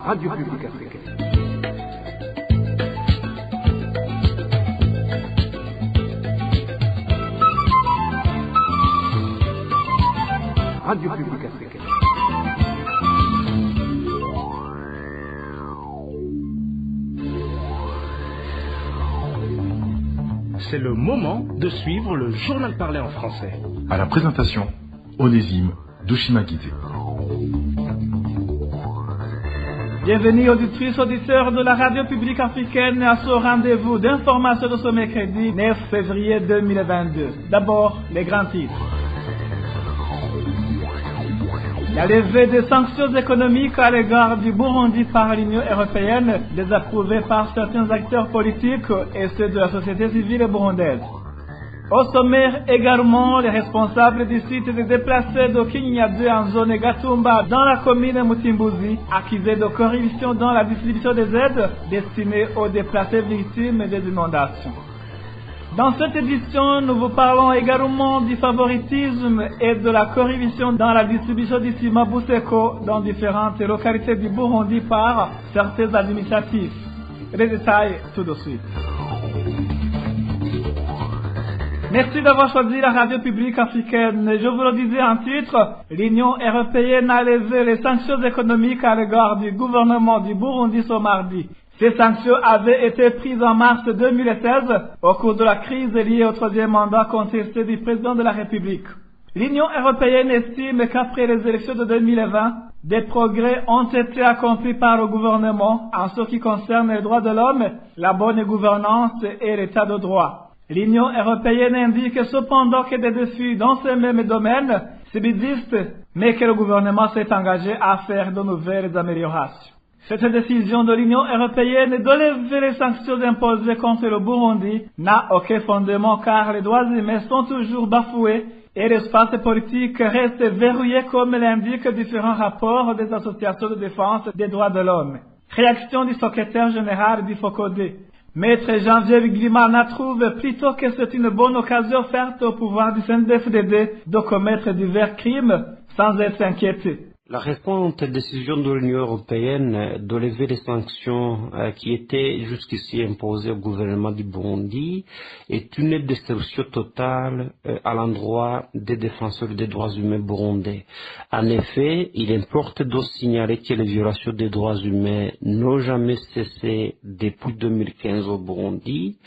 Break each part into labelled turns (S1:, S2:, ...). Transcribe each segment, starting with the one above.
S1: Radio Publique Africaine. Radio Publique Africaine.
S2: C'est le moment de suivre le journal parlé en français.
S3: À la présentation, Onésime Douchima-Guité.
S4: Bienvenue auditrices, auditeurs de la radio publique africaine à ce rendez-vous d'information de ce mercredi 9 février 2022. D'abord, les grands titres. La levée des sanctions économiques à l'égard du Burundi par l'Union européenne, désapprouvée par certains acteurs politiques et ceux de la société civile burundaise. Au sommaire également, les responsables du site de déplacés de Kinyadou en zone Gatumba dans la commune Mutimbuzi, accusés de corruption dans la distribution des aides destinées aux déplacés victimes des inondations. Dans cette édition, nous vous parlons également du favoritisme et de la corruption dans la distribution du ciment Buseko dans différentes localités du Burundi par certains administratifs. Les détails tout de suite. Merci d'avoir choisi la radio publique africaine. Je vous le disais en titre, l'Union européenne a levé les sanctions économiques à l'égard du gouvernement du Burundi ce mardi. Ces sanctions avaient été prises en mars 2016 au cours de la crise liée au troisième mandat contesté du président de la République. L'Union européenne estime qu'après les élections de 2020, des progrès ont été accomplis par le gouvernement en ce qui concerne les droits de l'homme, la bonne gouvernance et l'état de droit. L'Union européenne indique cependant que des défis dans ce même domaine subsistent, mais que le gouvernement s'est engagé à faire de nouvelles améliorations. Cette décision de l'Union européenne de lever les sanctions imposées contre le Burundi n'a aucun fondement car les droits humains sont toujours bafoués et l'espace politique reste verrouillé comme l'indiquent différents rapports des associations de défense des droits de l'homme. Réaction du secrétaire général du FOCODE. Maître Janvier Glimana trouve plutôt que c'est une bonne occasion offerte au pouvoir du CNDD-FDD de commettre divers crimes sans être inquiété.
S5: La récente décision de l'Union européenne de lever les sanctions qui étaient jusqu'ici imposées au gouvernement du Burundi est une destruction totale à l'endroit des défenseurs des droits humains burundais. En effet, il importe de signaler que les violations des droits humains n'ont jamais cessé depuis 2015 au Burundi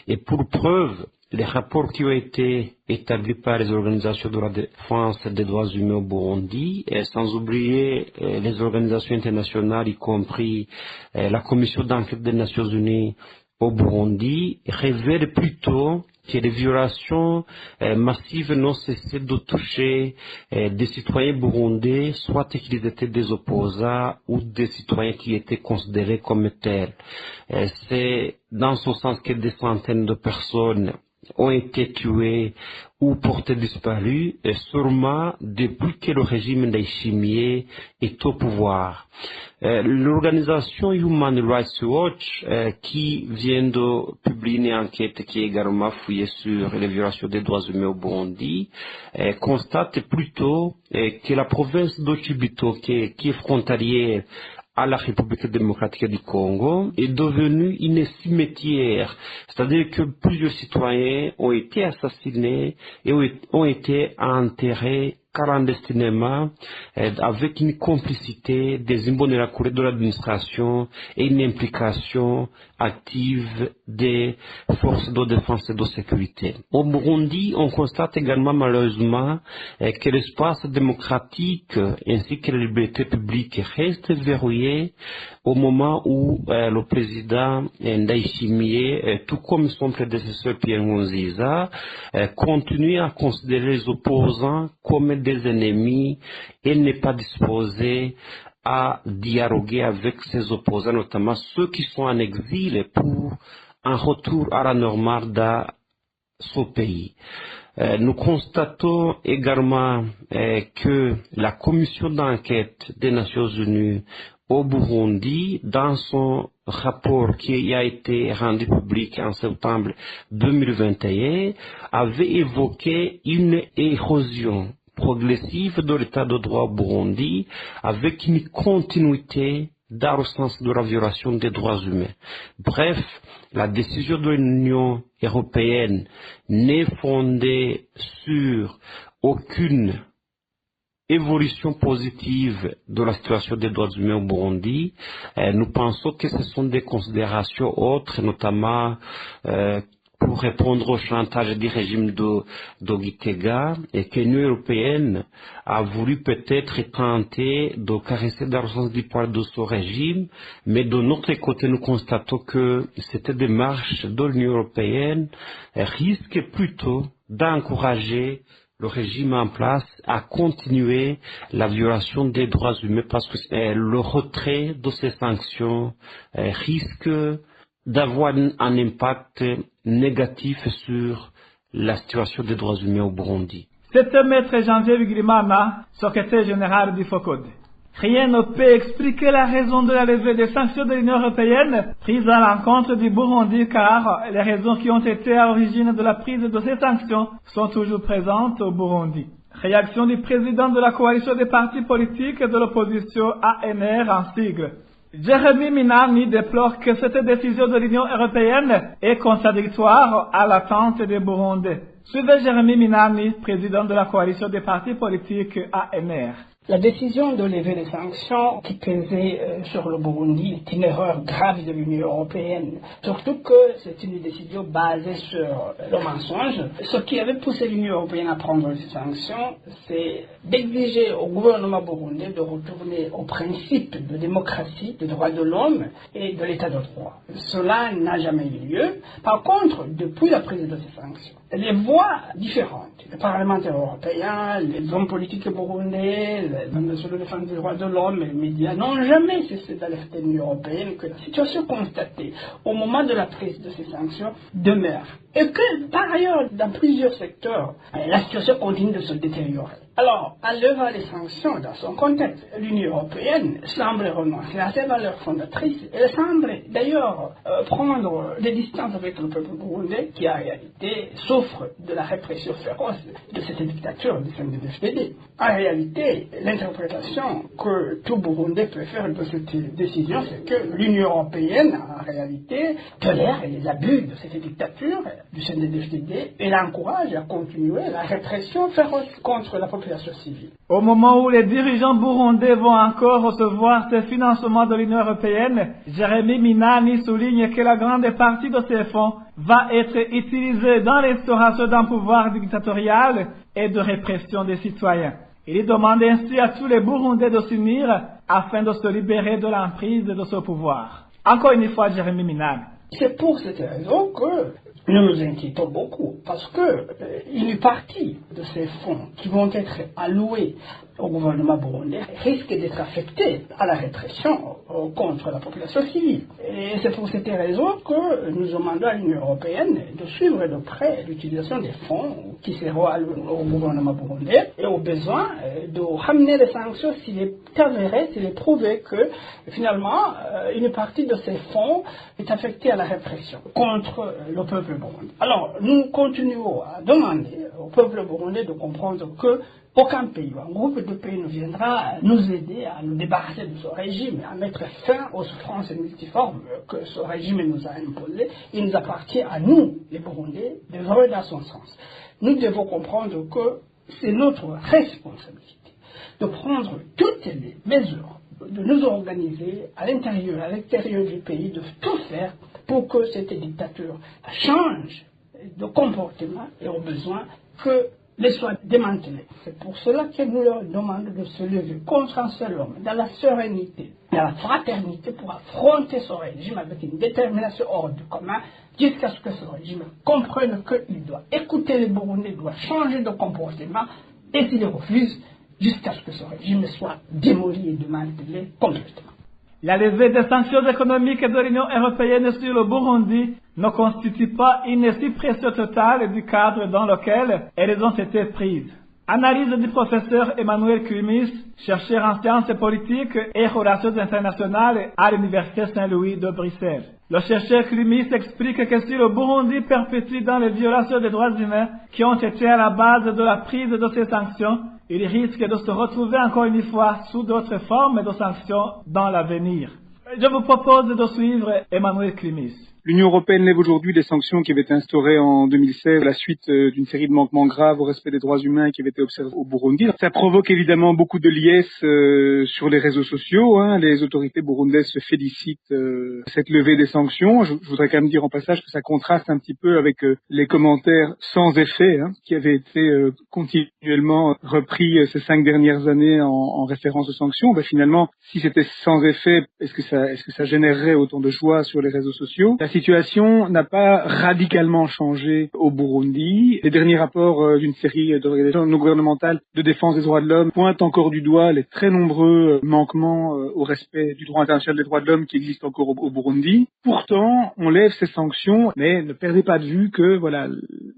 S5: et pour preuve, les rapports qui ont été établis par les organisations de la défense des droits humains au Burundi, et sans oublier les organisations internationales, y compris la Commission d'enquête des Nations Unies au Burundi, révèlent plutôt que les violations massives n'ont cessé de toucher des citoyens burundais, soit qu'ils étaient des opposants ou des citoyens qui étaient considérés comme tels. C'est dans ce sens que des centaines de personnes ont été tués ou portés disparus, et sûrement depuis que le régime Ndayishimiye est au pouvoir. L'organisation Human Rights Watch, qui vient de publier une enquête qui est également fouillée sur les violations des droits humains au Burundi, constate plutôt que la province de Chibitoke, qui est frontalière à la République démocratique du Congo, est devenue une cimetière. C'est-à-dire que plusieurs citoyens ont été assassinés et ont été enterrés clandestinement avec une complicité des Imbonerakure de l'administration et une implication active des forces de défense et de sécurité. Au Burundi, on constate également malheureusement que l'espace démocratique ainsi que les libertés publiques restent verrouillées au moment où le président Ndayishimiye, tout comme son prédécesseur Pierre Nkurunziza, continue à considérer les opposants comme des ennemis et n'est pas disposé à dialoguer avec ses opposants, notamment ceux qui sont en exil pour un retour à la normale dans ce pays. Nous constatons également que la commission d'enquête des Nations Unies au Burundi, dans son rapport qui a été rendu public en septembre 2021, avait évoqué une érosion progressive de l'état de droit au Burundi avec une continuité dans le sens de la violation des droits humains. Bref, la décision de l'Union européenne n'est fondée sur aucune évolution positive de la situation des droits humains au Burundi. Nous pensons que ce sont des considérations autres, notamment pour répondre au chantage du régime de Gitega, et que l'Union européenne a voulu peut-être tenter de caresser dans le sens du poil de ce régime, mais de notre côté, nous constatons que cette démarche de l'Union européenne risque plutôt d'encourager le régime en place à continuer la violation des droits humains, parce que le retrait de ces sanctions risque d'avoir un impact négatif sur la situation des droits humains au Burundi.
S4: C'était Maître Janvier Bigirimana, secrétaire général du FOCODE. Rien ne peut expliquer la raison de la levée des sanctions de l'Union européenne prises à l'encontre du Burundi, car les raisons qui ont été à l'origine de la prise de ces sanctions sont toujours présentes au Burundi. Réaction du président de la coalition des partis politiques de l'opposition ANR en sigle. Jérémy Minani déplore que cette décision de l'Union européenne est contradictoire à l'attente des Burundais. Suivez Jérémy Minani, président de la coalition des partis politiques ANR.
S6: La décision de lever les sanctions qui pesaient sur le Burundi est une erreur grave de l'Union européenne. Surtout que c'est une décision basée sur le mensonge. Ce qui avait poussé l'Union européenne à prendre ces sanctions, c'est d'exiger au gouvernement burundais de retourner aux principes de démocratie, de droits de l'homme et de l'état de droit. Cela n'a jamais eu lieu. Par contre, depuis la prise de ces sanctions, les voix différentes, les parlementaires européens, les hommes politiques burundais, les hommes de défense des droits de l'homme et les médias n'ont jamais cessé d'alerter l'Union européenne que la situation constatée au moment de la prise de ces sanctions demeure. Et que, par ailleurs, dans plusieurs secteurs, la situation continue de se détériorer. Alors, en levant les sanctions dans son contexte, l'Union européenne semble renoncer à ses valeurs fondatrices. Elle semble d'ailleurs prendre des distances avec le peuple burundais qui, en réalité, souffre de la répression féroce de cette dictature du CNDD-FDD. En réalité, l'interprétation que tout Burundais peut faire de cette décision, c'est que l'Union européenne, en réalité, tolère les abus de cette dictature du CNDD-FDD et l'encourage à continuer la répression féroce contre la population civile.
S4: Au moment où les dirigeants burundais vont encore recevoir ces financements de l'Union européenne, Jérémy Minani souligne que la grande partie de ces fonds va être utilisée dans l'instauration d'un pouvoir dictatorial et de répression des citoyens. Il demande ainsi à tous les Burundais de s'unir afin de se libérer de l'emprise de ce pouvoir. Encore une fois, Jérémy Minani.
S6: C'est pour cette raison que nous nous inquiétons beaucoup, parce que une partie de ces fonds qui vont être alloués au gouvernement burundais risque d'être affectés à la répression contre la population civile. Et c'est pour cette raison que nous demandons à l'Union européenne de suivre de près l'utilisation des fonds qui seront alloués au gouvernement burundais et au besoin de ramener les sanctions s'il est avéré, s'il est prouvé que finalement une partie de ces fonds est affectée à la répression contre le peuple burundais. Alors nous continuons à demander au peuple burundais de comprendre que aucun pays, un groupe de pays ne viendra nous aider à nous débarrasser de ce régime, à mettre fin aux souffrances multiformes que ce régime nous a imposées. Il nous appartient à nous, les Burundais, de voir dans son sens. Nous devons comprendre que c'est notre responsabilité de prendre toutes les mesures, de nous organiser à l'intérieur, à l'extérieur du pays, de tout faire pour que cette dictature change de comportement et au besoin que les soient démantelés. C'est pour cela que nous leur demandons de se lever contre un seul homme, dans la sérénité, dans la fraternité, pour affronter ce régime avec une détermination hors du commun, jusqu'à ce que ce régime comprenne qu'il doit écouter les Burundais, doit changer de comportement, et s'il refuse, jusqu'à ce que ce régime soit démoli et démantelé complètement.
S4: La levée des sanctions économiques de l'Union européenne sur le Burundi ne constitue pas une suppression totale du cadre dans lequel elles ont été prises. Analyse du professeur Emmanuel Kumis, chercheur en sciences politiques et relations internationales à l'Université Saint-Louis de Bruxelles. Le chercheur Kumis explique que si le Burundi perpétue dans les violations des droits humains qui ont été à la base de la prise de ces sanctions, il risque de se retrouver encore une fois sous d'autres formes de sanctions dans l'avenir. Je vous propose de suivre Emmanuel Klimis.
S7: L'Union européenne lève aujourd'hui des sanctions qui avaient été instaurées en 2016 à la suite d'une série de manquements graves au respect des droits humains qui avaient été observés au Burundi. Ça provoque évidemment beaucoup de liesse sur les réseaux sociaux. Les autorités burundaises se félicitent de cette levée des sanctions. Je voudrais quand même dire en passage que ça contraste un petit peu avec les commentaires sans effet qui avaient été continuellement repris ces 5 dernières années en référence aux sanctions. Finalement, si c'était sans effet, est-ce que ça générerait autant de joie sur les réseaux sociaux? La situation n'a pas radicalement changé au Burundi. Les derniers rapports d'une série d'organisations non gouvernementales de défense des droits de l'homme pointent encore du doigt les très nombreux manquements au respect du droit international des droits de l'homme qui existent encore au Burundi. Pourtant, on lève ces sanctions, mais ne perdez pas de vue que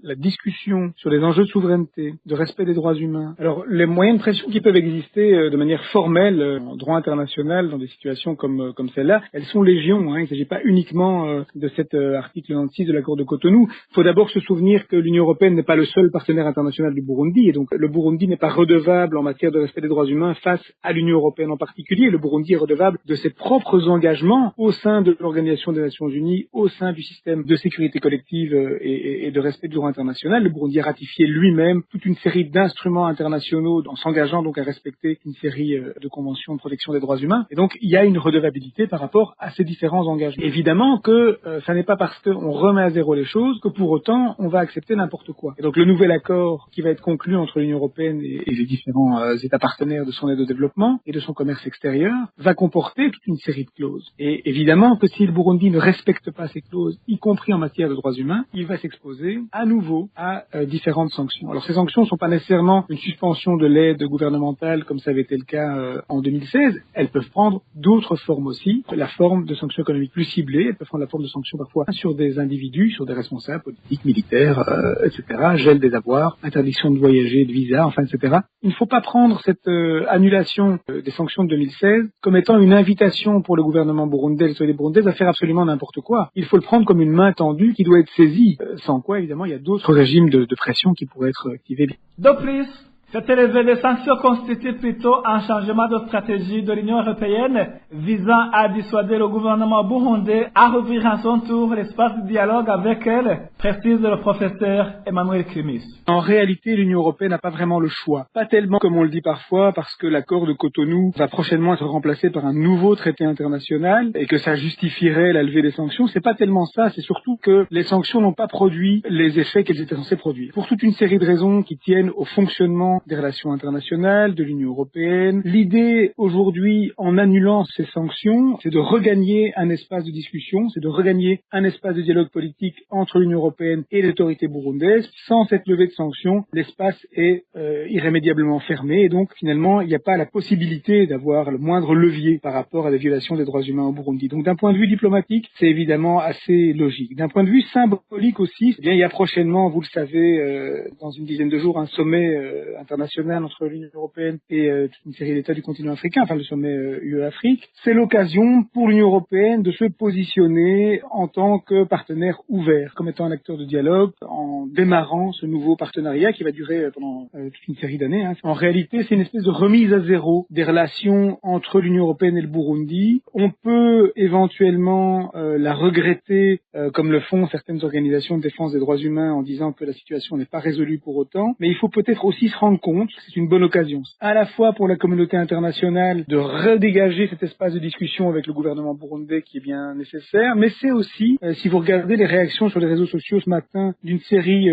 S7: la discussion sur les enjeux de souveraineté, de respect des droits humains, alors les moyens de pression qui peuvent exister de manière formelle en droit international dans des situations comme celle-là, elles sont légion. Il ne s'agit pas uniquement de cet article 96 de l'accord de Cotonou. Il faut d'abord se souvenir que l'Union européenne n'est pas le seul partenaire international du Burundi, et donc le Burundi n'est pas redevable en matière de respect des droits humains face à l'Union européenne en particulier. Le Burundi est redevable de ses propres engagements au sein de l'Organisation des Nations Unies, au sein du système de sécurité collective et de respect du droit international. Le Burundi a ratifié lui-même toute une série d'instruments internationaux en s'engageant donc à respecter une série de conventions de protection des droits humains. Et donc il y a une redevabilité par rapport à ces différents engagements. Évidemment que ça n'est pas parce qu'on remet à zéro les choses que pour autant on va accepter n'importe quoi. Et donc le nouvel accord qui va être conclu entre l'Union européenne et les différents États partenaires de son aide au développement et de son commerce extérieur va comporter toute une série de clauses. Et évidemment que si le Burundi ne respecte pas ces clauses, y compris en matière de droits humains, il va s'exposer à nouveau à différentes sanctions. Alors ces sanctions ne sont pas nécessairement une suspension de l'aide gouvernementale comme ça avait été le cas en 2016. Elles peuvent prendre d'autres formes aussi, la forme de sanctions économiques plus ciblées, elles peuvent prendre la forme de sanctions parfois sur des individus, sur des responsables politiques, militaires, etc., gel des avoirs, interdiction de voyager, de visa, etc. Il ne faut pas prendre cette annulation des sanctions de 2016 comme étant une invitation pour le gouvernement burundais et les autorités burundaises à faire absolument n'importe quoi. Il faut le prendre comme une main tendue qui doit être saisie, sans quoi évidemment il y a d'autres régimes de pression qui pourraient être activés.
S4: De plus, cette levée des sanctions constitue plutôt un changement de stratégie de l'Union européenne visant à dissuader le gouvernement burundais à rouvrir à son tour l'espace de dialogue avec elle, précise le professeur Emmanuel Klimis.
S7: En réalité, l'Union européenne n'a pas vraiment le choix. Pas tellement comme on le dit parfois, parce que l'accord de Cotonou va prochainement être remplacé par un nouveau traité international et que ça justifierait la levée des sanctions. C'est pas tellement ça, c'est surtout que les sanctions n'ont pas produit les effets qu'elles étaient censées produire. Pour toute une série de raisons qui tiennent au fonctionnement des relations internationales, de l'Union européenne. L'idée aujourd'hui, en annulant ces sanctions, c'est de regagner un espace de discussion, c'est de regagner un espace de dialogue politique entre l'Union européenne et l'autorité burundaise. Sans cette levée de sanctions, l'espace est irrémédiablement fermé et donc finalement, il n'y a pas la possibilité d'avoir le moindre levier par rapport à des violations des droits humains au Burundi. Donc d'un point de vue diplomatique, c'est évidemment assez logique. D'un point de vue symbolique aussi, il y a prochainement, vous le savez, dans une dizaine de jours, un sommet international entre l'Union européenne et toute une série d'États du continent africain, le sommet UE-Afrique. C'est l'occasion pour l'Union européenne de se positionner en tant que partenaire ouvert, comme étant un acteur de dialogue, en démarrant ce nouveau partenariat qui va durer pendant toute une série d'années. En réalité, c'est une espèce de remise à zéro des relations entre l'Union européenne et le Burundi. On peut éventuellement la regretter, comme le font certaines organisations de défense des droits humains, en disant que la situation n'est pas résolue pour autant, mais il faut peut-être aussi se rendre compte que c'est une bonne occasion, à la fois pour la communauté internationale de redégager cet espace de discussion avec le gouvernement burundais qui est bien nécessaire, mais c'est aussi, si vous regardez les réactions sur les réseaux sociaux ce matin d'une série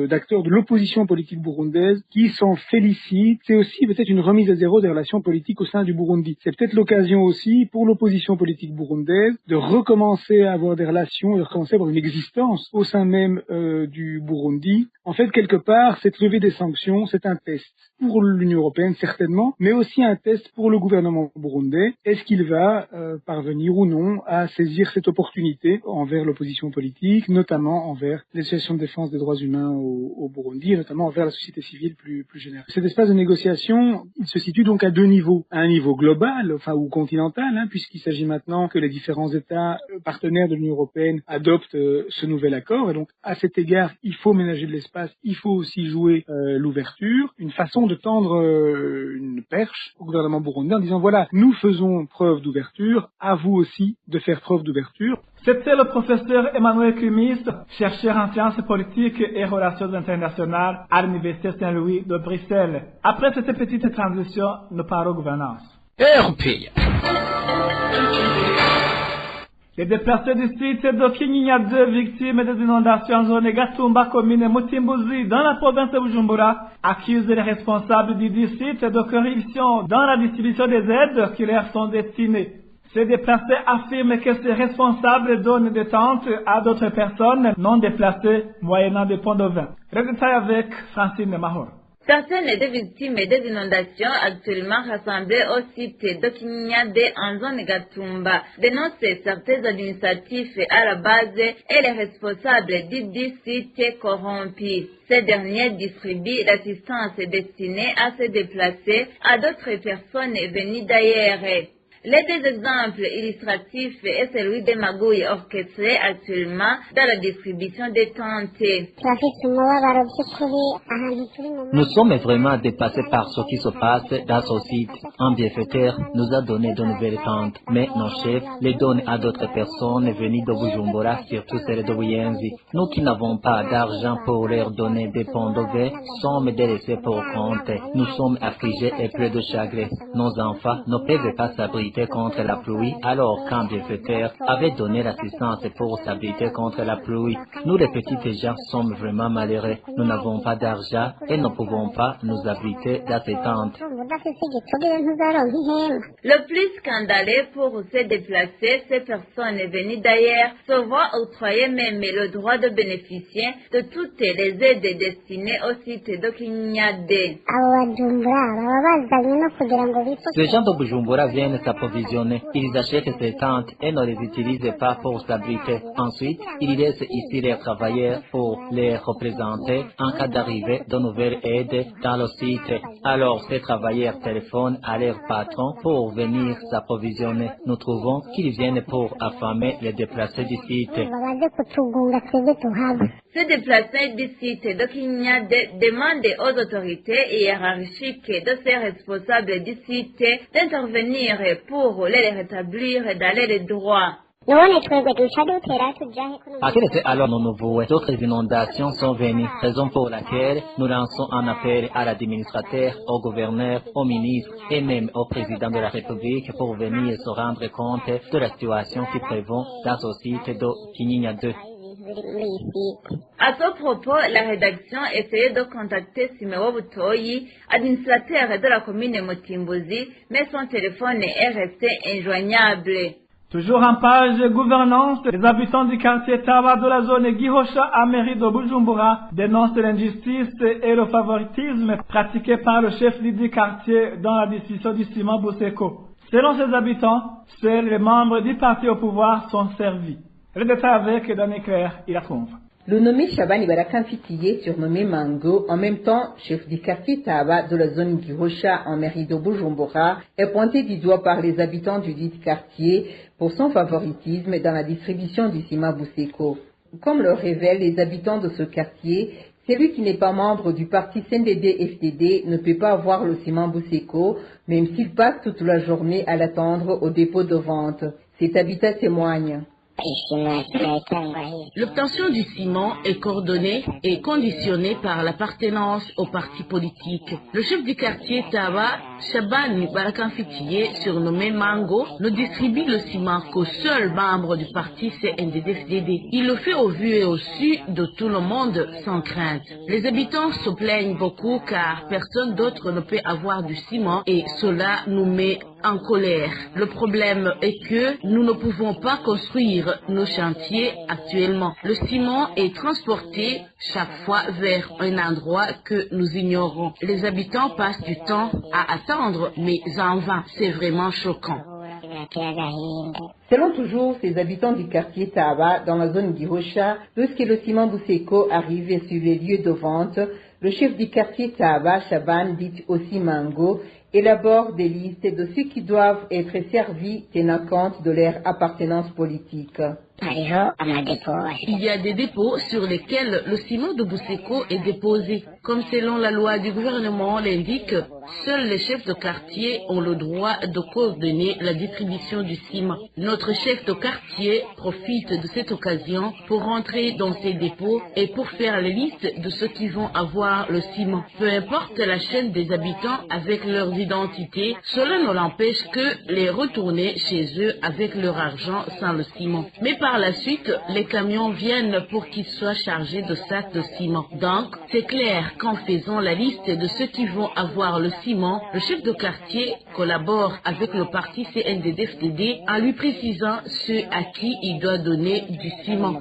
S7: d'acteurs de l'opposition politique burundaise qui s'en félicitent, c'est aussi peut-être une remise à zéro des relations politiques au sein du Burundi. C'est peut-être l'occasion aussi pour l'opposition politique burundaise de recommencer à avoir des relations, de recommencer à avoir une existence au sein même du Burundi. En fait, quelque part, cette levée des sanctions, c'est un test pour l'Union européenne, certainement, mais aussi un test pour le gouvernement burundais. Est-ce qu'il va parvenir ou non à saisir cette opportunité envers l'opposition politique, notamment envers les associations de défense des droits humains au Burundi, et notamment envers la société civile plus générale. Cet espace de négociation, il se situe donc à deux niveaux. À un niveau global, ou continental, puisqu'il s'agit maintenant que les différents États partenaires de l'Union européenne adoptent ce nouvel accord. Et donc, à cet égard, il faut ménager de l'espace passe, il faut aussi jouer l'ouverture, une façon de tendre une perche au gouvernement burundais en disant voilà, nous faisons preuve d'ouverture, à vous aussi de faire preuve d'ouverture.
S4: C'était le professeur Emmanuel Kumis, chercheur en sciences politiques et relations internationales à l'Université Saint-Louis de Bruxelles. Après cette petite transition, nous parlons gouvernance.
S8: Européen.
S4: Les déplacés du site de Kinyinya 2, victimes des inondations en zone Gatumba, commune Mutimbuzi, dans la province de Bujumbura, accusent les responsables du site de corruption dans la distribution des aides qui leur sont destinées. Ces déplacés affirment que ces responsables donnent des tentes à d'autres personnes non déplacées moyennant des points de vin. Le détail avec Francine Mahor.
S9: Certaines des victimes des inondations actuellement rassemblées au site de Kinyinya en zone Gatumba dénoncent certains administratifs à la base et les responsables du site corrompus. Ces derniers distribuent l'assistance destinée à se déplacer à d'autres personnes venues d'ailleurs. Les deux exemples illustratifs est celui des magouilles orchestrées actuellement dans la distribution des tentes.
S10: Nous sommes vraiment dépassés par ce qui se passe dans ce site. Un bienfaiteur nous a donné de nouvelles tentes, mais nos chefs les donnent à d'autres personnes venues de Bujumbura, surtout celles de Buyenzi. Nous qui n'avons pas d'argent pour leur donner des ponts de verre, sommes délaissés pour compte. Nous sommes affligés et pleins de chagrin. Nos enfants ne peuvent pas s'abriter contre la pluie, alors qu'un bienfaiteur avait donné l'assistance pour s'abriter contre la pluie. Nous les petites gens sommes vraiment malheureux. Nous n'avons pas d'argent et ne pouvons pas nous abriter dans ces tentes.
S9: Le plus scandaleux pour se déplacer, ces personnes venues d'ailleurs se voient octroyer même le droit de bénéficier de toutes les aides destinées au site de Kinyinya 2.
S10: Les gens de Bujumbura viennent s'approvisionner. Ils achètent ces tentes et ne les utilisent pas pour s'abriter. Ensuite, ils laissent ici les travailleurs pour les représenter en cas d'arrivée de nouvelles aides dans le site. Alors, ces travailleurs téléphonent à leur patron pour venir s'approvisionner. Nous trouvons qu'ils viennent pour affamer les déplacés du site.
S9: Ces déplacés du site de Kinyinya demandent aux autorités hiérarchiques de ces responsables du site d'intervenir pour les rétablir dans les droits.
S10: À quel effet alors nous nous vouons? D'autres inondations sont venues, raison pour laquelle nous lançons un appel à l'administrateur, au gouverneur, au ministre et même au président de la République pour venir se rendre compte de la situation qui prévaut dans ce site de Kinyinya 2.
S9: À ce propos, la rédaction essayait de contacter Simewo Butoyi, administrateur de la commune Mutimbuzi, mais son téléphone est resté injoignable.
S4: Toujours en page gouvernance, les habitants du quartier Tawa de la zone Gihosha à mairie de Bujumbura dénoncent l'injustice et le favoritisme pratiqués par le chef du quartier dans la distribution du ciment Buseko. Selon ces habitants, seuls les membres du parti au pouvoir sont servis. Le détail avec Daniel Claire, il affronte.
S11: Le nommé Shabani Barakamfitiye, surnommé Mango, en même temps chef du quartier Tawa de la zone Gihosha en mairie de Bujumbura, est pointé du doigt par les habitants du dit quartier pour son favoritisme dans la distribution du ciment Buseko. Comme le révèlent les habitants de ce quartier, celui qui n'est pas membre du parti CNDD-FDD ne peut pas avoir le ciment Buseko, même s'il passe toute la journée à l'attendre au dépôt de vente. Cet habitat témoigne.
S12: L'obtention du ciment est coordonnée et conditionnée par l'appartenance au parti politique. Le chef du quartier Tawa, Shabani Barakamfitiye, surnommé Mango, ne distribue le ciment qu'aux seuls membres du parti CNDD-FDD. Il le fait au vu et au su de tout le monde sans crainte. Les habitants se plaignent beaucoup car personne d'autre ne peut avoir du ciment et cela nous met en colère. Le problème est que nous ne pouvons pas construire nos chantiers actuellement. Le ciment est transporté chaque fois vers un endroit que nous ignorons. Les habitants passent du temps à attendre, mais en vain. C'est vraiment choquant.
S11: Selon toujours ces habitants du quartier Tawa dans la zone Gihosha, lorsque le ciment Buseko arrive sur les lieux de vente, le chef du quartier Tawa, Shaban, dit aussi Mango, élabore des listes de ceux qui doivent être servis tenant compte de leur appartenance politique.
S12: Il y a des dépôts sur lesquels le ciment de Bousseko est déposé. Comme selon la loi du gouvernement l'indique, seuls les chefs de quartier ont le droit de coordonner la distribution du ciment. Notre chef de quartier profite de cette occasion pour rentrer dans ces dépôts et pour faire la liste de ceux qui vont avoir le ciment. Peu importe la chaîne des habitants avec leurs identités, cela ne l'empêche que les retourner chez eux avec leur argent sans le ciment. Mais par la suite, les camions viennent pour qu'ils soient chargés de sacs de ciment. Donc, c'est clair qu'en faisant la liste de ceux qui vont avoir le ciment, le chef de quartier collabore avec le parti CNDD-FDD en lui précisant ceux à qui il doit donner du ciment.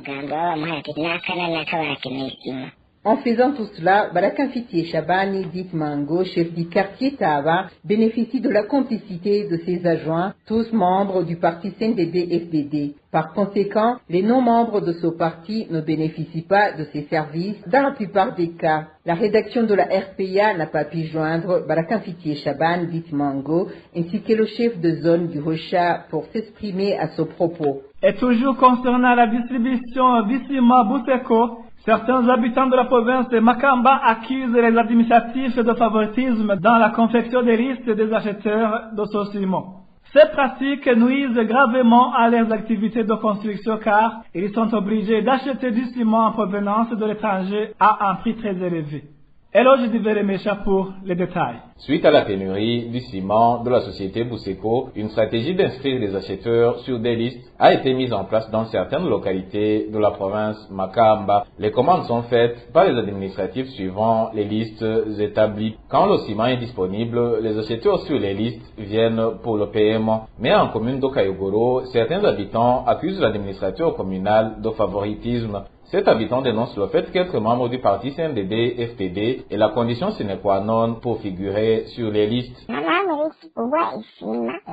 S11: En faisant tout cela, Barakamfitié Shabani dit Mango, chef du quartier Tawa, bénéficie de la complicité de ses adjoints, tous membres du parti CNDD-FDD. Par conséquent, les non-membres de ce parti ne bénéficient pas de ses services dans la plupart des cas. La rédaction de la RPA n'a pas pu joindre Barakamfitié Shaban dit Mango ainsi que le chef de zone du Rocha pour s'exprimer à ce propos.
S4: Et toujours concernant la distribution du ciment Bousseko, certains habitants de la province de Makamba accusent les administratifs de favoritisme dans la confection des listes des acheteurs de ce ciment. Ces pratiques nuisent gravement à leurs activités de construction car ils sont obligés d'acheter du ciment en provenance de l'étranger à un prix très élevé. Éloge Diveremecha pour les détails.
S8: Suite à la pénurie du ciment de la société Bousseko, une stratégie d'inscrire les acheteurs sur des listes a été mise en place dans certaines localités de la province Makamba. Les commandes sont faites par les administratifs suivant les listes établies. Quand le ciment est disponible, les acheteurs sur les listes viennent pour le paiement. Mais en commune d'Okayogoro, certains habitants accusent l'administrateur communal de favoritisme. Cet habitant dénonce le fait qu'être membre du parti CNDD-FDD est la condition sine qua non pour figurer sur les listes.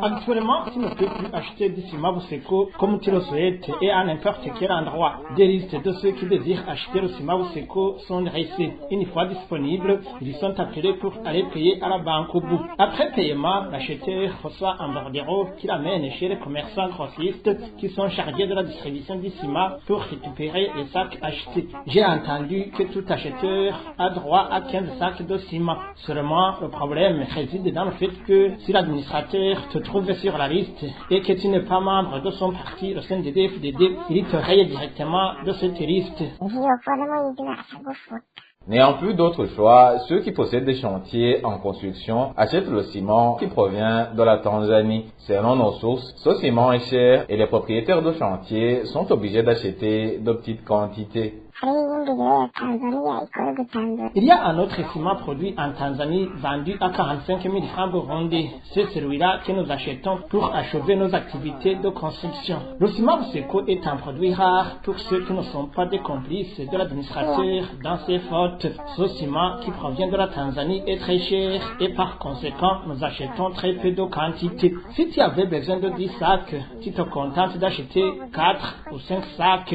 S13: Actuellement, tu ne peux plus acheter du ciment Bousseko comme tu le souhaites et à n'importe quel endroit. Des listes de ceux qui désirent acheter le ciment Bousseko sont dressées. Une fois disponibles, ils sont appelés pour aller payer à la banque au bout. Après paiement, l'acheteur reçoit un bordereau qui l'amène chez les commerçants grossistes qui sont chargés de la distribution du ciment pour récupérer les sacs achetés. J'ai entendu que tout acheteur a droit à 15 sacs de ciment. Seulement, le problème réside dans le fait que si l'administrateur te trouve sur la liste et que tu n'es pas membre de son parti, le CNDD-FDD, il te raye directement de cette liste.
S8: N'ayant plus d'autre choix, ceux qui possèdent des chantiers en construction achètent le ciment qui provient de la Tanzanie. Selon nos sources, ce ciment est cher et les propriétaires de chantiers sont obligés d'acheter de petites quantités.
S13: Il y a un autre ciment produit en Tanzanie vendu à 45 000 francs burundais. C'est celui-là que nous achetons pour achever nos activités de construction. Le ciment Bousseko est un produit rare pour ceux qui ne sont pas des complices de l'administrateur dans ses fautes. Ce ciment qui provient de la Tanzanie est très cher et par conséquent nous achetons très peu de quantité. Si tu avais besoin de 10 sacs, tu te contentes d'acheter 4 ou 5 sacs.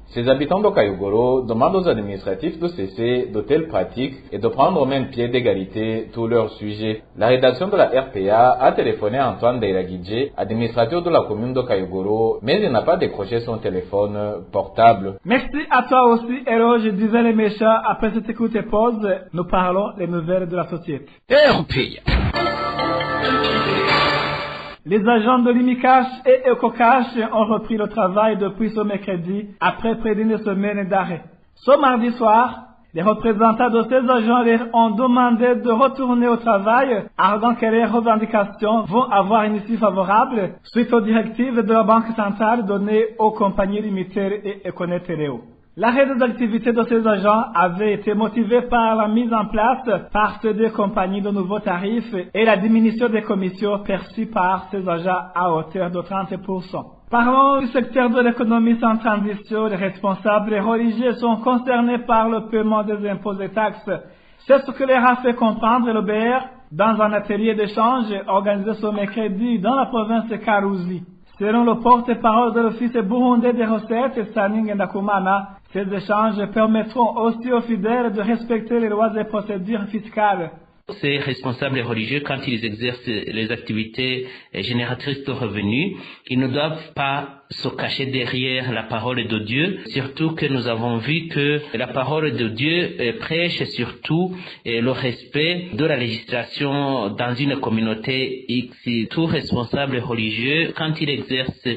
S8: Ces habitants d'Okayogoro demandent aux administratifs de cesser de telles pratiques et de prendre au même pied d'égalité tous leurs sujets. La rédaction de la RPA a téléphoné à Antoine Dairagidje, administrateur de la commune d'Okayogoro, mais il n'a pas décroché son téléphone portable.
S4: Merci à toi aussi, Eloge Diveremecha. Après cette écoute et pause, nous parlons des nouvelles de la société.
S2: RPA.
S4: Les agents de l'Imicash et Ecocash ont repris le travail depuis ce mercredi, après près d'une semaine d'arrêt. Ce mardi soir, les représentants de ces agents leur ont demandé de retourner au travail, arguant que leurs revendications vont avoir une issue favorable suite aux directives de la Banque centrale données aux compagnies limitées et Econet Téléo. L'arrêt des activités de ces agents avait été motivé par la mise en place par ces deux compagnies de nouveaux tarifs et la diminution des commissions perçues par ces agents à hauteur de 30%. Parlons du secteur de l'économie sans transition. Les responsables religieux sont concernés par le paiement des impôts et taxes. C'est ce que leur a fait comprendre le BR dans un atelier d'échange organisé ce mercredi dans la province de Karuzi. Selon le porte-parole de l'Office burundais des recettes, Saning Ndakumana, ces échanges permettront aussi aux fidèles de respecter les lois et procédures fiscales.
S5: Ces responsables religieux, quand ils exercent les activités génératrices de revenus, ils ne doivent pas se cacher derrière la parole de Dieu, surtout que nous avons vu que la parole de Dieu prêche surtout le respect de la législation dans une communauté X. Tout responsable religieux, quand il exerce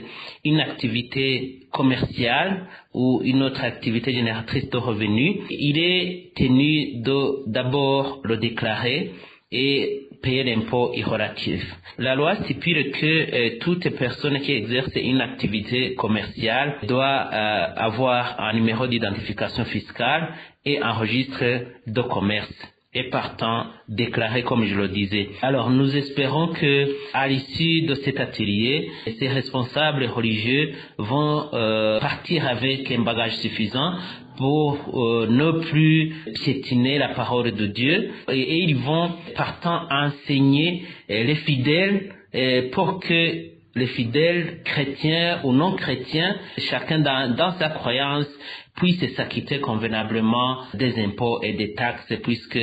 S5: une activité commerciale ou une autre activité génératrice de revenus, il est tenu de d'abord le déclarer et payer l'impôt irrogatif. La loi stipule que toute personne qui exerce une activité commerciale doit avoir un numéro d'identification fiscale et un registre de commerce, et partant déclaré comme je le disais. Alors nous espérons que à l'issue de cet atelier, ces responsables religieux vont partir avec un bagage suffisant pour ne plus piétiner la parole de Dieu, et ils vont partant enseigner les fidèles pour que les fidèles chrétiens ou non chrétiens, chacun dans sa croyance, puisse s'acquitter convenablement des impôts et des taxes, puisque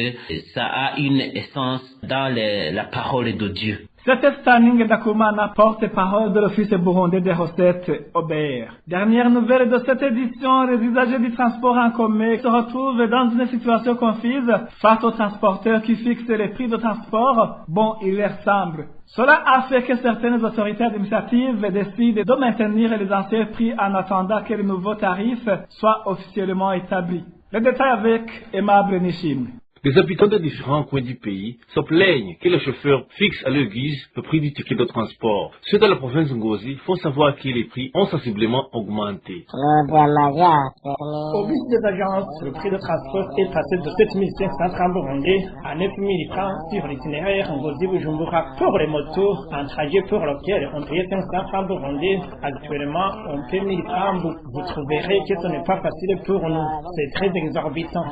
S5: ça a une essence dans la parole de Dieu.
S4: C'était Stanning Dakumana, porte-parole de l'Office burundais des recettes OBR. Dernière nouvelle de cette édition, les usagers du transport en commun se retrouvent dans une situation confuse face aux transporteurs qui fixent les prix de transport. Bon, il leur semble. Cela a fait que certaines autorités administratives décident de maintenir les anciens prix en attendant que les nouveaux tarifs soient officiellement établis. Le détail avec Aimable Nishim.
S14: Les habitants des différents coins du pays se plaignent que les chauffeurs fixent à leur guise le prix du ticket de transport. Ceux de la province de Ngozi font savoir que les prix ont sensiblement augmenté.
S13: Au bus des agences, le prix de transport est passé de 7500 francs burundais à 9000 francs sur l'itinéraire Ngozi-Bujumbura. Pour les motos, un trajet pour lequel on payait 500 francs burundais, actuellement on paie 1000 francs. Vous trouverez que ce n'est pas facile pour nous. C'est très exorbitant.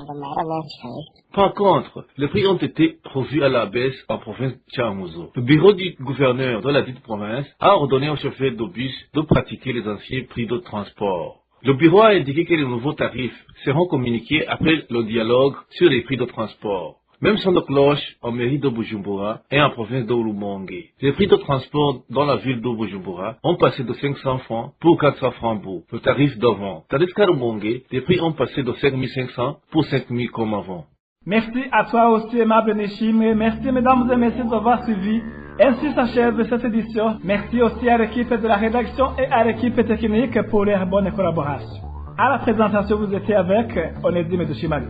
S14: Par contre, les prix ont été revus à la baisse en province de Tchamozo. Le bureau du gouverneur de la dite province a ordonné aux chauffeurs de bus de pratiquer les anciens prix de transport. Le bureau a indiqué que les nouveaux tarifs seront communiqués après le dialogue sur les prix de transport. Même son de cloche en mairie de Bujumbura et en province de Rumonge. Les prix de transport dans la ville de Bujumbura ont passé de 500 francs pour 400 francs bout, le tarif d'avant. Tandis qu'à Rumonge, les prix ont passé de 5500 pour 5000 comme avant.
S4: Merci à toi aussi, aimable Nishim, et merci mesdames et messieurs d'avoir suivi. Ainsi s'achève cette édition. Merci aussi à l'équipe de la rédaction et à l'équipe technique pour leur bonne collaboration. À la présentation, vous étiez avec Onésime Dushimari.